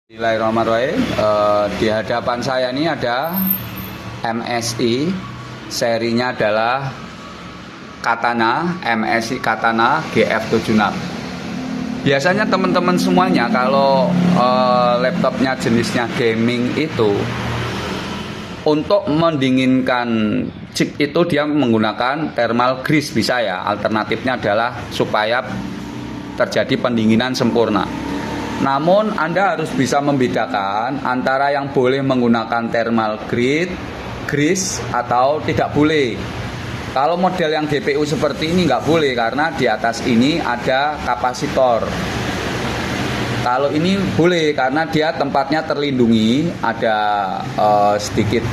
Bismillahirrahmanirrahim. Di hadapan saya ini ada MSI, serinya adalah Katana, MSI Katana GF76. Biasanya teman-teman semuanya kalau laptopnya jenisnya gaming itu, untuk mendinginkan chip itu dia menggunakan thermal grease, bisa ya. Alternatifnya adalah supaya terjadi pendinginan sempurna. Namun Anda harus bisa membedakan antara yang boleh menggunakan thermal grease atau tidak boleh. Kalau model yang GPU seperti ini nggak boleh karena di atas ini ada kapasitor. Kalau ini boleh karena dia tempatnya terlindungi, ada sedikit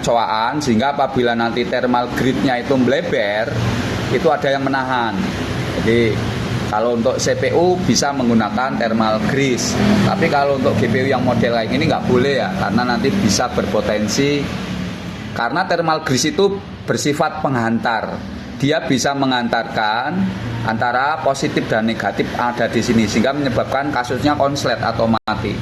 cowaan, sehingga apabila nanti thermal grid-nya itu melebar, itu ada yang menahan. Jadi kalau untuk CPU bisa menggunakan thermal grease, tapi kalau untuk GPU yang model kayak ini nggak boleh ya, karena nanti bisa berpotensi. Karena thermal grease itu bersifat penghantar, dia bisa menghantarkan antara positif dan negatif ada di sini, sehingga menyebabkan kasusnya konslet atau mati.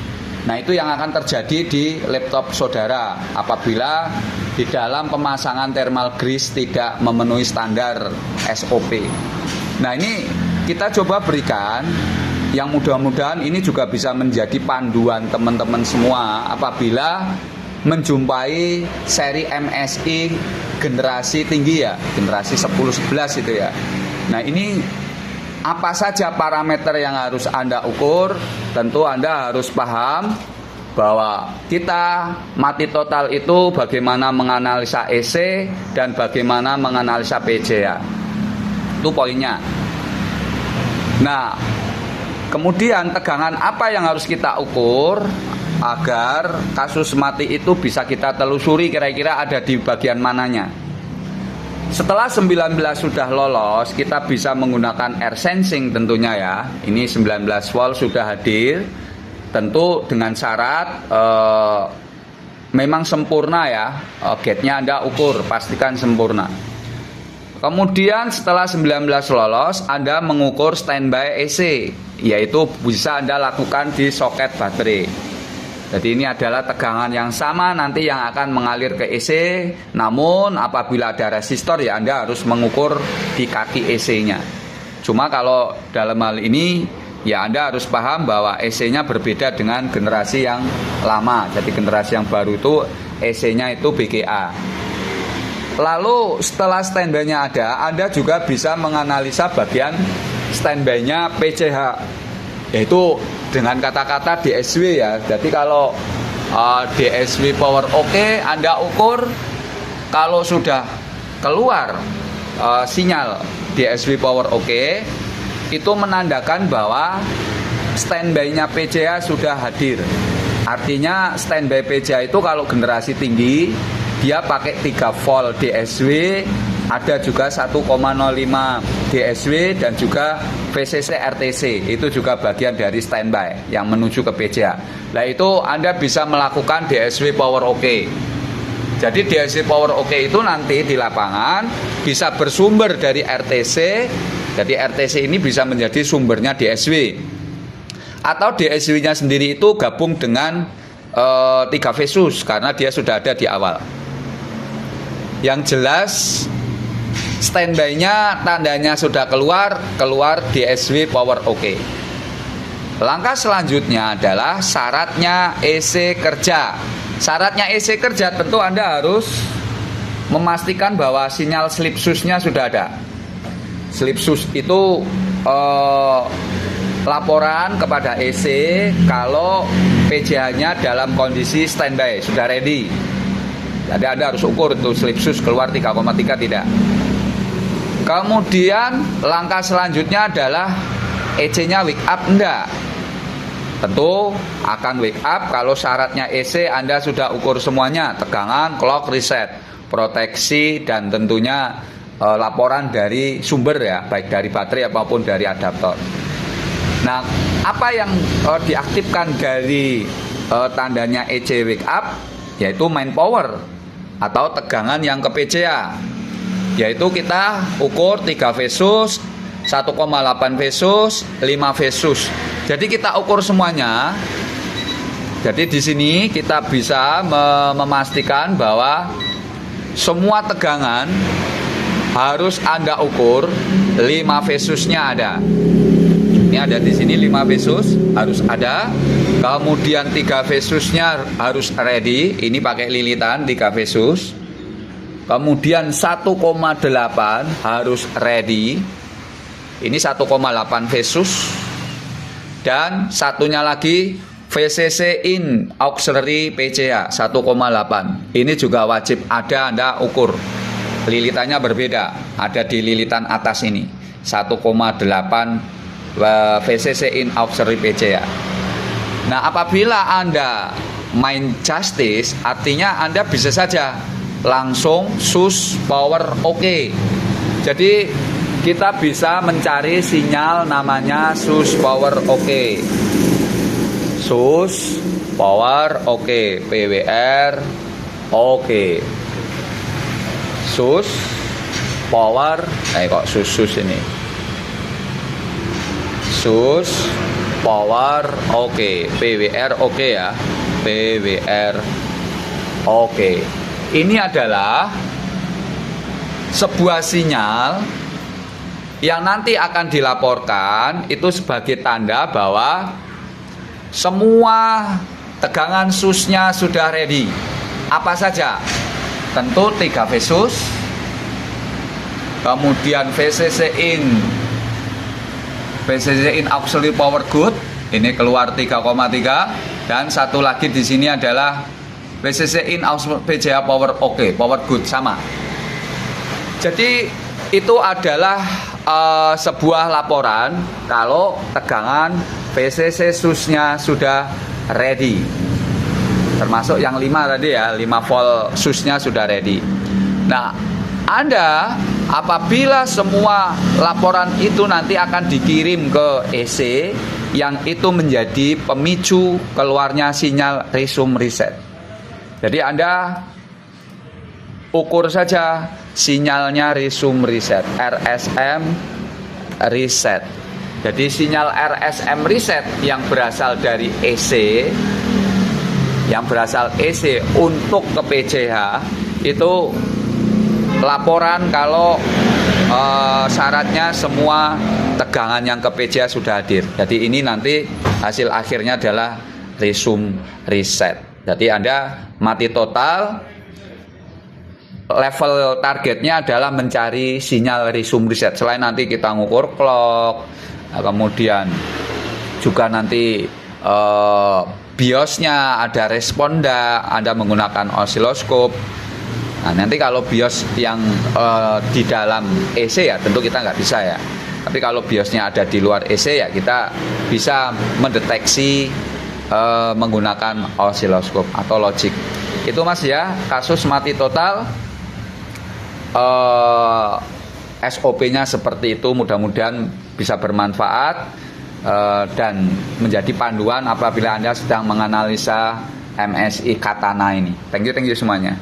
Nah, itu yang akan terjadi di laptop saudara apabila di dalam pemasangan thermal grease tidak memenuhi standar SOP. Nah, ini kita coba berikan yang mudah-mudahan ini juga bisa menjadi panduan teman-teman semua apabila menjumpai seri MSI generasi tinggi ya, generasi 10-11 itu ya. Nah, ini apa saja parameter yang harus Anda ukur? Tentu Anda harus paham bahwa kita mati total itu bagaimana menganalisa EC dan bagaimana menganalisa PCA. Itu poinnya. Nah, kemudian tegangan apa yang harus kita ukur agar kasus mati itu bisa kita telusuri kira-kira ada di bagian mananya. Setelah 19 sudah lolos, kita bisa menggunakan air sensing tentunya ya. Ini 19 volt sudah hadir. Tentu dengan syarat memang sempurna ya. Gate-nya Anda ukur, pastikan sempurna. Kemudian setelah 19 lolos, Anda mengukur standby AC, yaitu bisa Anda lakukan di soket baterai. Jadi ini adalah tegangan yang sama nanti yang akan mengalir ke AC. Namun apabila ada resistor ya Anda harus mengukur di kaki AC-nya. Cuma kalau dalam hal ini ya Anda harus paham bahwa AC-nya berbeda dengan generasi yang lama. Jadi generasi yang baru itu AC-nya itu BGA. Lalu setelah standby-nya ada, Anda juga bisa menganalisa bagian standby-nya PCH, yaitu dengan kata-kata DSW ya. Jadi kalau DSW power oke, Anda ukur. Kalau sudah keluar sinyal DSW power oke, itu menandakan bahwa standby-nya PCH sudah hadir. Artinya standby PCH itu kalau generasi tinggi dia pakai 3 volt DSW, ada juga 1,05 DSW dan juga VCC RTC. Itu juga bagian dari standby yang menuju ke PCA. Nah, itu Anda bisa melakukan DSW power OK. Jadi DSW power OK itu nanti di lapangan bisa bersumber dari RTC. Jadi RTC ini bisa menjadi sumbernya DSW. Atau DSW-nya sendiri itu gabung dengan 3 Vesus karena dia sudah ada di awal. Yang jelas standby-nya tandanya sudah keluar DSW power OK. Langkah selanjutnya adalah syaratnya EC kerja. Syaratnya EC kerja tentu Anda harus memastikan bahwa sinyal slip switch-nya sudah ada. Slip switch itu laporan kepada EC kalau PCH-nya dalam kondisi standby, sudah ready. Jadi Anda harus ukur itu slip switch keluar 3,3 tidak. Kemudian langkah selanjutnya adalah EC-nya wake up enggak. Tentu akan wake up kalau syaratnya EC Anda sudah ukur semuanya, tegangan, clock, reset, proteksi, dan tentunya laporan dari sumber ya, baik dari baterai maupun dari adaptor. Nah, apa yang diaktifkan dari tandanya EC wake up, yaitu main power atau tegangan yang ke PCA, yaitu kita ukur 3 Vesus 1,8 versus 5 versus. Jadi kita ukur semuanya. Jadi di sini kita bisa memastikan bahwa semua tegangan harus Anda ukur 5 versusnya ada. Ini ada di sini 5 versus harus ada. Kemudian 3 versusnya harus ready. Ini pakai lilitan 3 versus. Kemudian 1,8 harus ready. Ini 1,8 versus. Dan satunya lagi VCC in auxiliary PCA 1,8. Ini juga wajib ada, Anda ukur. Lilitannya berbeda. Ada di lilitan atas ini 1,8 VCC in auxiliary PCA. Nah, apabila Anda main justice, artinya Anda bisa saja langsung sus power oke. Jadi kita bisa mencari sinyal namanya sus power oke. Sus power oke, PWR oke. Sus power, kok sus ini. Sus power oke, PWR oke ya, PWR oke. Ini adalah sebuah sinyal yang nanti akan dilaporkan itu sebagai tanda bahwa semua tegangan susnya sudah ready. Apa saja? Tentu 3 versus, kemudian VCC in auxiliary power good, ini keluar 3,3, dan satu lagi di sini adalah VCC in auxiliary PCA power oke, power good sama. Jadi itu adalah sebuah laporan kalau tegangan VCC susnya sudah ready. Termasuk yang 5 tadi ya, 5 volt susnya sudah ready. Nah, Anda apabila semua laporan itu nanti akan dikirim ke EC, yang itu menjadi pemicu keluarnya sinyal resume reset. Jadi Anda ukur saja sinyalnya resume reset, RSM reset. Jadi sinyal RSM reset yang berasal dari EC, yang berasal EC untuk ke PCH itu laporan kalau syaratnya semua tegangan yang ke PCH sudah hadir. Jadi ini nanti hasil akhirnya adalah resume reset. Jadi Anda mati total. Level targetnya adalah mencari sinyal resume reset. Selain nanti kita ngukur clock, kemudian juga nanti BIOSnya ada respon enggak, Anda menggunakan osiloskop. Nah, nanti kalau BIOS yang di dalam EC ya tentu kita nggak bisa ya. Tapi kalau BIOSnya ada di luar EC ya kita bisa mendeteksi menggunakan osiloskop atau logic. Itu Mas ya, kasus mati total. SOP-nya seperti itu, mudah-mudahan bisa bermanfaat dan menjadi panduan apabila Anda sedang menganalisa MSI Katana ini. Thank you semuanya.